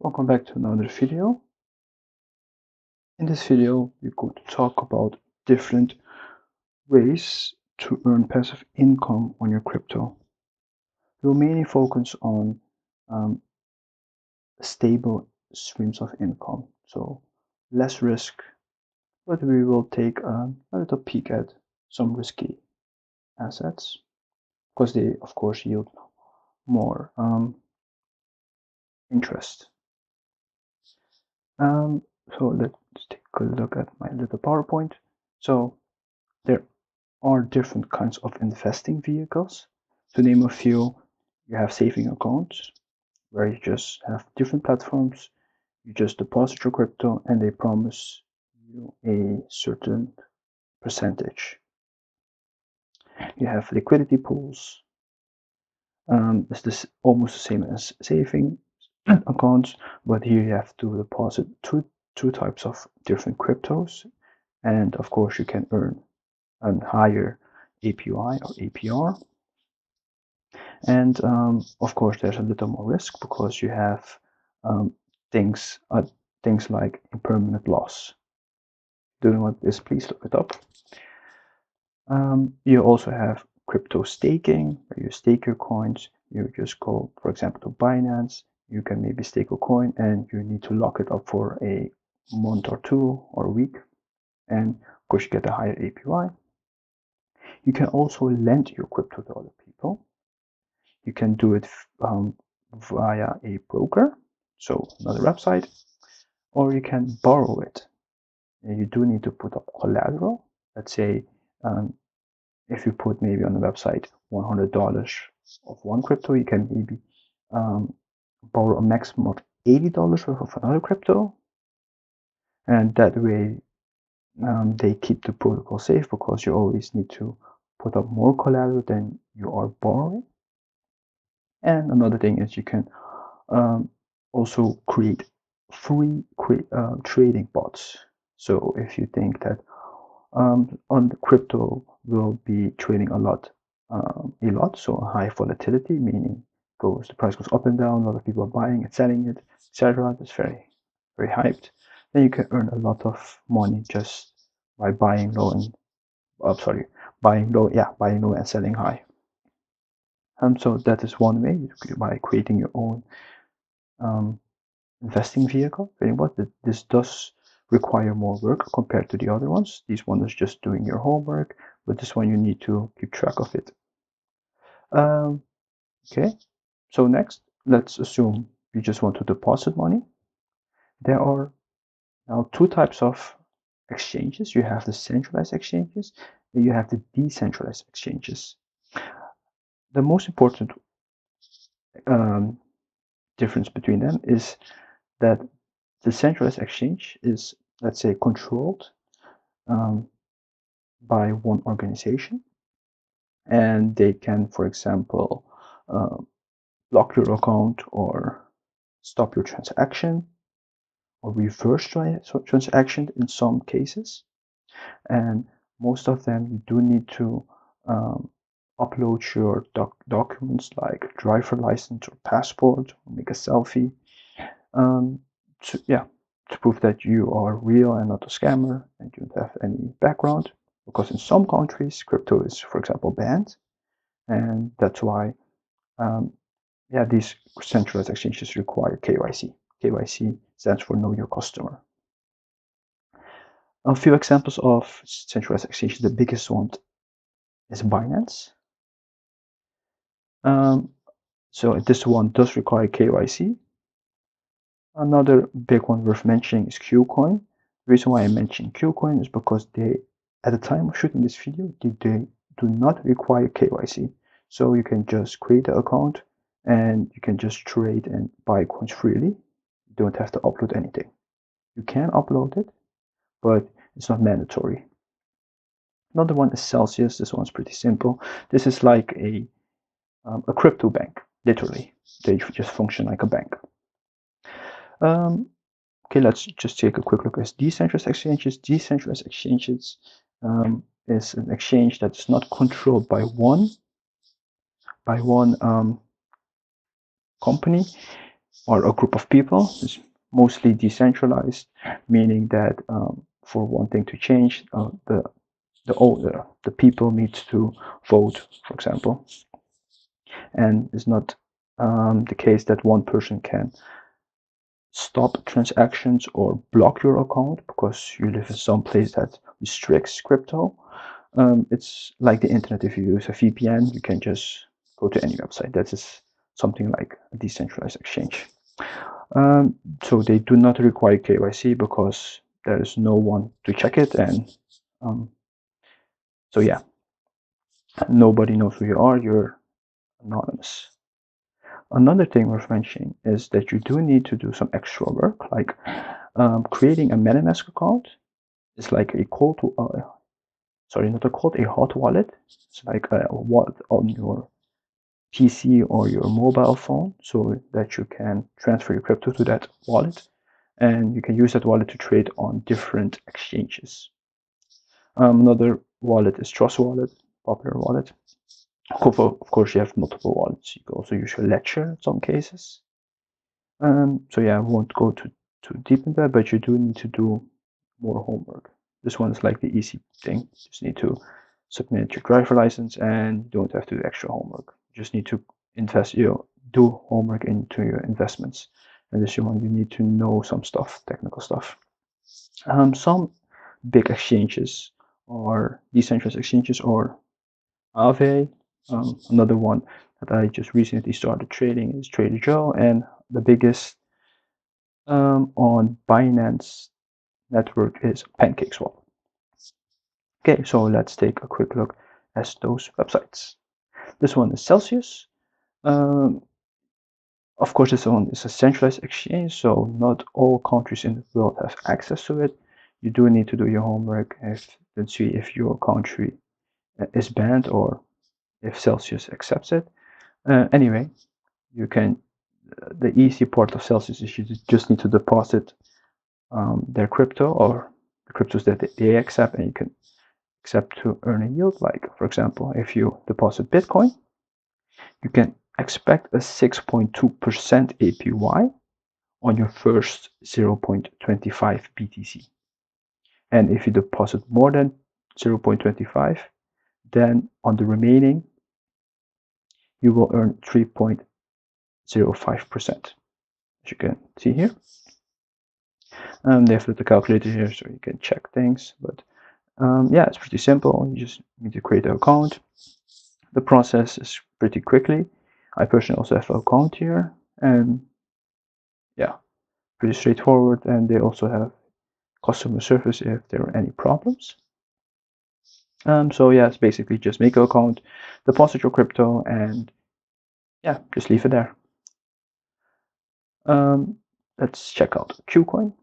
Welcome back to another video. In this video, we're going to talk about different ways to earn passive income on your crypto. We'll mainly focus on stable streams of income, so less risk, but we will take a little peek at some risky assets because they, of course, yield more interest. So let's take a look at my little PowerPoint. So there are different kinds of investing vehicles. To name a few, you have saving accounts where you just have different platforms. You just deposit your crypto and they promise you a certain percentage. You have liquidity pools. It's this almost the same as saving accounts, but here you have to deposit two types of different cryptos, and of course you can earn a higher APY or APR. And of course there's a little more risk because you have things like impermanent loss. Don't know what this, please look it up. You also have crypto staking, where you stake your coins. You just go, for example, to Binance. You can maybe stake a coin and you need to lock it up for a month or two or a week. And of course you get a higher APY. You can also lend your crypto to other people. You can do it via a broker, so another website, or you can borrow it. And you do need to put up collateral. Let's say if you put maybe on the website $100 of one crypto, you can maybe borrow a maximum of $80 worth of another crypto. And that way they keep the protocol safe because you always need to put up more collateral than you are borrowing. And another thing is you can also create free trading bots. So if you think that on the crypto will be trading a lot, so high volatility, meaning the price goes up and down, a lot of people are buying and selling it, etc. It's very, very hyped. Then you can earn a lot of money just by buying low and buying low and selling high. So that is one way, by creating your own investing vehicle. But this does require more work compared to the other ones. This one is just doing your homework, but this one you need to keep track of it. Okay, so next, let's assume you just want to deposit money. There are now two types of exchanges. You have the centralized exchanges and you have the decentralized exchanges. The most important difference between them is that the centralized exchange is, let's say, controlled by one organization, and they can, for example, block your account or stop your transaction or reverse transaction in some cases. And most of them you do need to upload your documents like driver license or passport, or make a selfie to prove that you are real and not a scammer and you don't have any background, because in some countries crypto is, for example, banned, and that's why these centralized exchanges require KYC. KYC stands for Know Your Customer. A few examples of centralized exchanges. The biggest one is Binance. So this one does require KYC. Another big one worth mentioning is QCoin. The reason why I mention QCoin is because they, at the time of shooting this video, they do not require KYC. So you can just create an account and you can just trade and buy coins freely. You don't have to upload anything. You can upload it, but it's not mandatory. Another one is Celsius. This one's pretty simple. This is like a crypto bank, literally. They just function like a bank. Okay, let's just take a quick look at decentralized exchanges. Decentralized exchanges is an exchange that is not controlled by one company. or a group of people. It's mostly decentralized, meaning that for one thing to change, the people need to vote, for example, and it's not the case that one person can stop transactions or block your account because you live in some place that restricts crypto. It's like the internet. If you use a VPN, you can just go to any website. That is something like a decentralized exchange. So they do not require KYC because there is no one to check it, and so yeah, nobody knows who you are. You're anonymous. Another thing worth mentioning is that you do need to do some extra work, like creating a MetaMask account is like a cold, sorry, not a cold, a hot wallet. It's like a wallet on your PC or your mobile phone so that you can transfer your crypto to that wallet, and you can use that wallet to trade on different exchanges. Another wallet is Trust Wallet, popular wallet. Of course, you have multiple wallets. You can also use your ledger in some cases. So yeah, I won't go too deep into that, but you do need to do more homework. This one is like the easy thing. You just need to submit your driver license, and you don't have to do extra homework. You just need to invest, do homework into your investments. And this one, you need to know some stuff, technical stuff. Some big exchanges or decentralized exchanges or Aave. Another one that I just recently started trading is Trader Joe, and the biggest on Binance network is PancakeSwap. Okay, so let's take a quick look at those websites. This one is Celsius. Of course, this one is a centralized exchange, so not all countries in the world have access to it. You do need to do your homework and see if your country is banned or if Celsius accepts it. Anyway, you can. The easy part of Celsius is you just need to deposit their crypto or the cryptos that they accept, and you can accept to earn a yield. Like, for example, if you deposit Bitcoin, you can expect a 6.2% APY on your first 0.25 BTC. And if you deposit more than 0.25, then on the remaining, you will earn 3.05%. As you can see here. They have the calculator here so you can check things, but yeah, it's pretty simple. You just need to create an account. The process is pretty quickly. I personally also have an account here, and yeah, pretty straightforward. And they also have customer service if there are any problems. So yeah, it's basically just make an account, deposit your crypto, and yeah, just leave it there. Let's check out QCoin.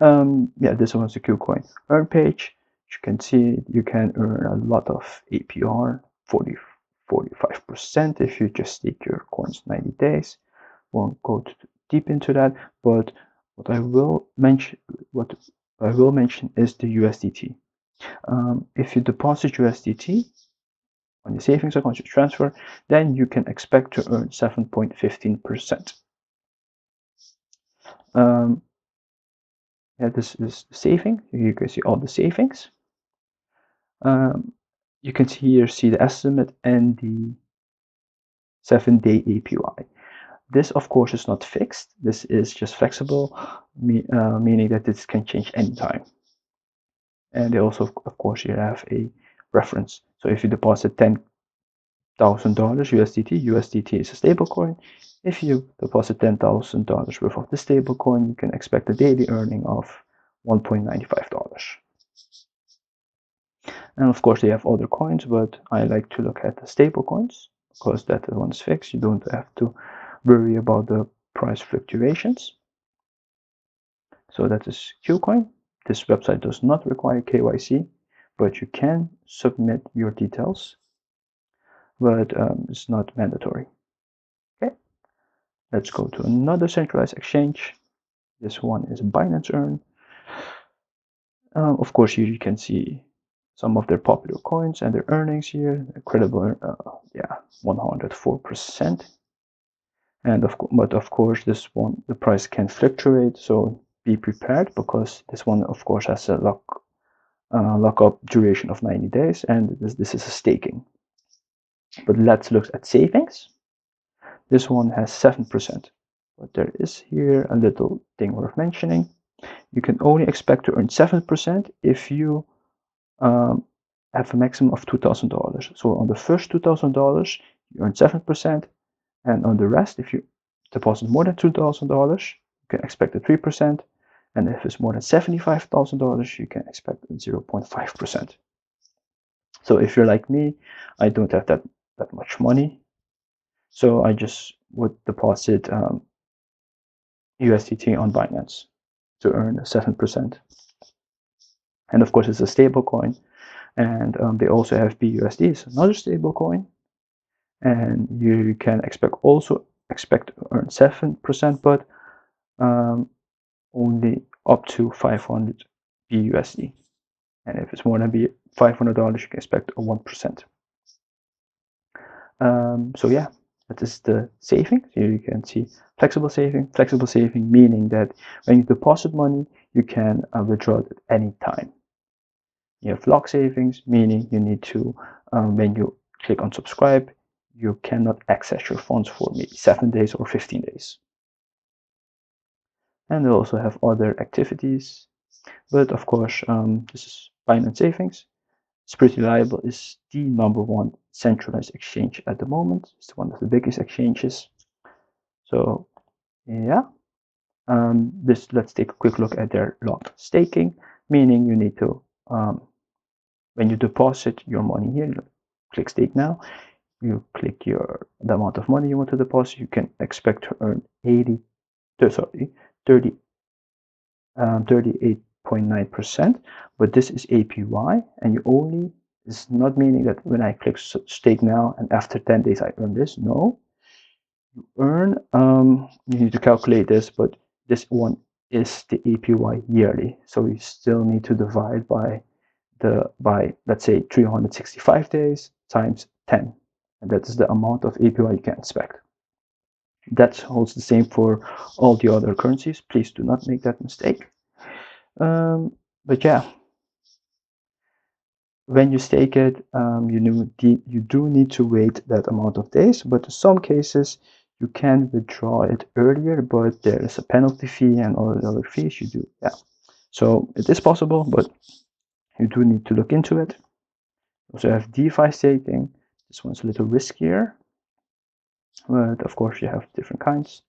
Yeah, this one's the QCoin earn page. As you can see, you can earn a lot of APR, 45% if you just stake your coins 90 days. Won't go deep into that, but what I will mention is the USDT. If you deposit USDT on your savings account, you transfer, then you can expect to earn 7.15%. Yeah, this is saving. You can see all the savings. You can see the estimate and the 7-day APY. This, of course, is not fixed. This is just flexible, meaning that this can change anytime. And they also, of course, you have a reference. So if you deposit $10,000 USDT is a stable coin. If you deposit $10,000 worth of the stable coin, you can expect a daily earning of $1.95. And of course, they have other coins, but I like to look at the stable coins because that one is fixed. You don't have to worry about the price fluctuations. So that is QCoin. This website does not require KYC, but you can submit your details, but it's not mandatory. Okay, let's go to another centralized exchange. This one is Binance Earn. Of course, here you can see some of their popular coins and their earnings here. Incredible, yeah, 104%. And but of course, this one, the price can fluctuate, so be prepared, because this one of course has a lockup duration of 90 days, and this is a staking. But let's look at savings. This one has 7%, but there is here a little thing worth mentioning. You can only expect to earn 7% if you have a maximum of $2,000. So on the first $2,000, you earn 7%, and on the rest, if you deposit more than $2,000, you can expect a 3%, and if it's more than $75,000, you can expect 0.5%. So if you're like me, I don't have that much money, so I just would deposit USDT on Binance to earn 7%. And of course, it's a stable coin, and they also have BUSD, it's another stable coin, and you can also expect to earn 7%, but only up to 500 BUSD. And if it's more than $500, you can expect a 1%. So yeah, that is the saving. Here you can see flexible saving. Flexible saving meaning that when you deposit money, you can withdraw it at any time. You have lock savings, meaning you need to, when you click on subscribe, you cannot access your funds for maybe 7 days or 15 days. And we also have other activities, but of course, this is Binance Savings. It's pretty reliable. It's the #1 centralized exchange at the moment. It's one of the biggest exchanges. So yeah, let's take a quick look at their locked staking, meaning you need to, when you deposit your money here, you click stake now, you click the amount of money you want to deposit, you can expect to earn 38.9%, but this is APY, and it's not meaning that when I click stake now and after 10 days I earn this. No, you earn, you need to calculate this, but this one is the APY yearly, so you still need to divide by let's say 365 days times 10, and that is the amount of APY you can expect. That holds the same for all the other currencies. Please do not make that mistake. But yeah, when you stake it, you do need to wait that amount of days, but in some cases you can withdraw it earlier, but there is a penalty fee and all the other fees you do. Yeah, so it is possible, but you do need to look into it. You also have DeFi staking. This one's a little riskier, but of course you have different kinds.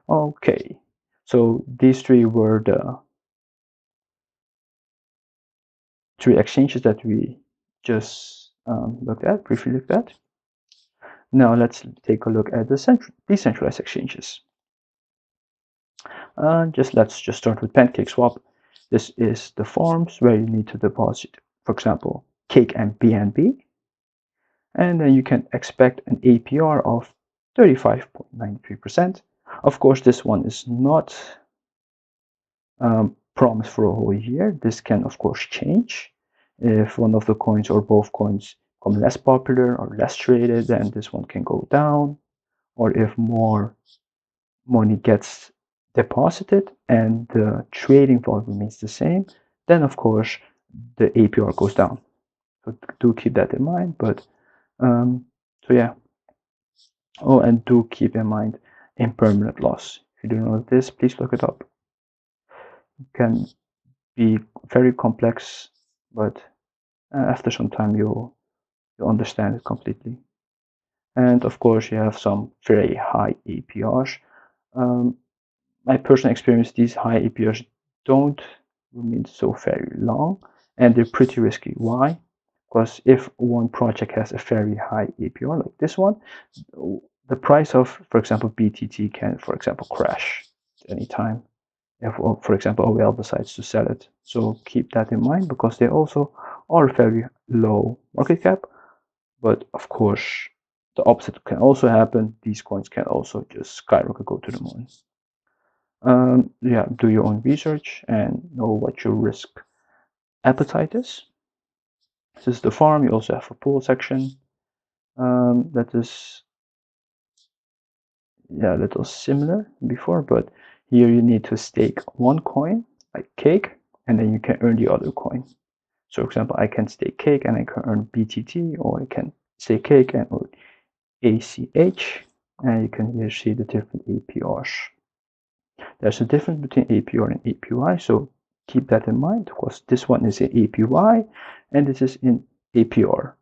Okay, so these three were the 3 exchanges that we just briefly looked at. Now let's take a look at the decentralized exchanges. Let's just start with PancakeSwap. This is the forms where you need to deposit, for example, Cake and BNB, and then you can expect an APR of 35.93%. Of course, this one is not promised for a whole year. This can, of course, change. If one of the coins or both coins become less popular or less traded, then this one can go down. Or if more money gets deposited and the trading volume remains the same, then of course the APR goes down. So do keep that in mind. But so yeah. Oh, and do keep in mind impermanent loss. If you don't know this, please look it up. It can be very complex, but after some time you'll understand it completely. And of course, you have some very high APRs. My personal experience, these high APRs don't remain so very long, and they're pretty risky. Why? Because if one project has a very high APR like this one, the price of, for example, BTT can, for example, crash at any time if, for example, a whale decides to sell it. So keep that in mind, because they also are very low market cap. But of course, the opposite can also happen. These coins can also just skyrocket, go to the moon. Yeah, do your own research and know what your risk appetite is. This is the farm. You also have a pool section. That is, yeah, a little similar before, but here you need to stake one coin, like cake, and then you can earn the other coin. So for example, I can stake cake and I can earn BTT, or I can stake cake and earn ACH, and you can here see the different APRs. There's a difference between APR and APY, so keep that in mind, because this one is in APY and this is in APR.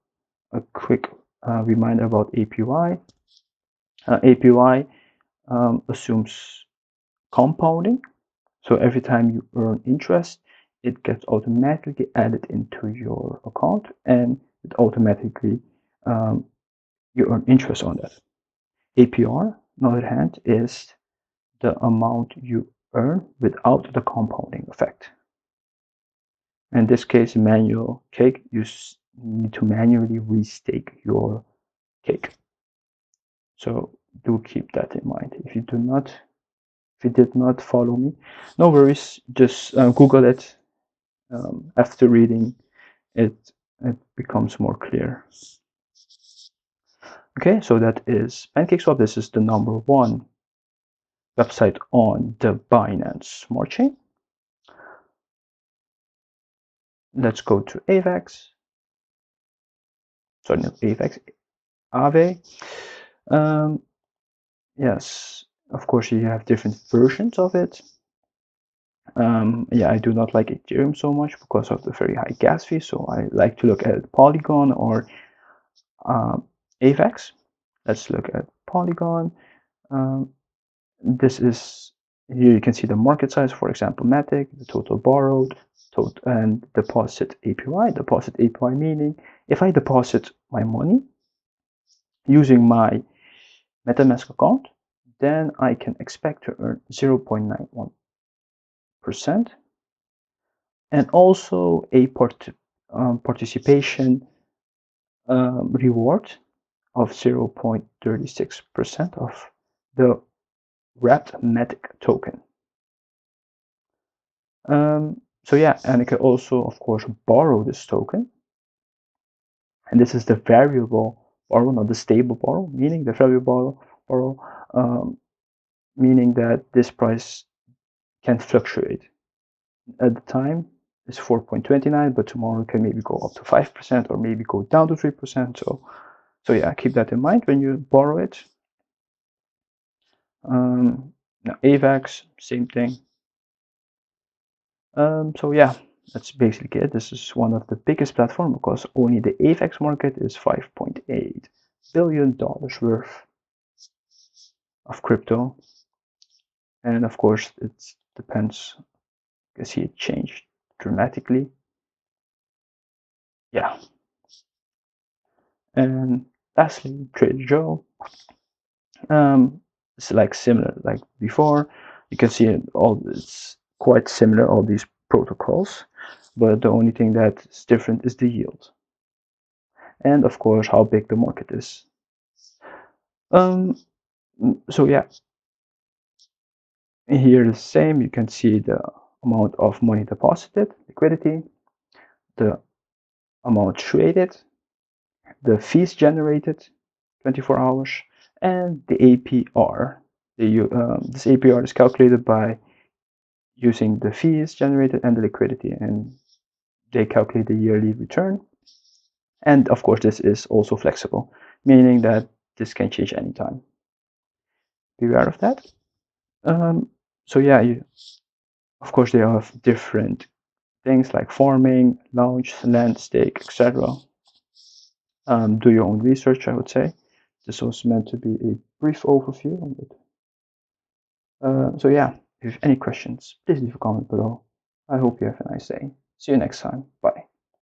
A quick reminder about APY. APY assumes compounding, so every time you earn interest, it gets automatically added into your account, and it automatically you earn interest on that. APR, on the other hand, is the amount you earn without the compounding effect. In this case, manual cake, you need to manually restake your cake. So do keep that in mind. If you did not follow me, no worries. Just Google it. After reading it, it becomes more clear. Okay, so that is PancakeSwap. This is the #1 website on the Binance Smart Chain. Let's go to Avex. Sorry, not Avex, Aave. Yes, of course you have different versions of it. Yeah, I do not like Ethereum so much because of the very high gas fee, so I like to look at Polygon or Avex. Let's look at Polygon. This is, here you can see the market size, for example, Matic, the total borrowed, and deposit APY. Deposit APY meaning if I deposit my money using my MetaMask account, then I can expect to earn 0.91%, and also a participation reward of 0.36% of the wrapped Matic token. So yeah, and I can also, of course, borrow this token. And this is the variable borrow, not the stable borrow, meaning the variable borrow, meaning that this price can fluctuate. At the time, it's 4.29, but tomorrow it can maybe go up to 5% or maybe go down to 3%. So yeah, keep that in mind when you borrow it. Now Avex, same thing. So yeah, that's basically it. This is one of the biggest platforms because only the Avex market is $5.8 billion worth of crypto. And of course, it depends. You can see it changed dramatically. Yeah. And lastly, Trader Joe. It's like similar like before. You can see it's quite similar, all these protocols, but the only thing that is different is the yield. And of course, how big the market is. So yeah, here the same. You can see the amount of money deposited, liquidity, the amount traded, the fees generated 24 hours, and the APR. This APR is calculated by using the fees generated and the liquidity, and they calculate the yearly return. And of course, this is also flexible, meaning that this can change anytime. Be aware of that. So yeah, of course, they have different things like farming, launch, land, stake, etc. Do your own research, I would say. This was meant to be a brief overview on it. So yeah, if you have any questions, please leave a comment below. I hope you have a nice day. See you next time. Bye.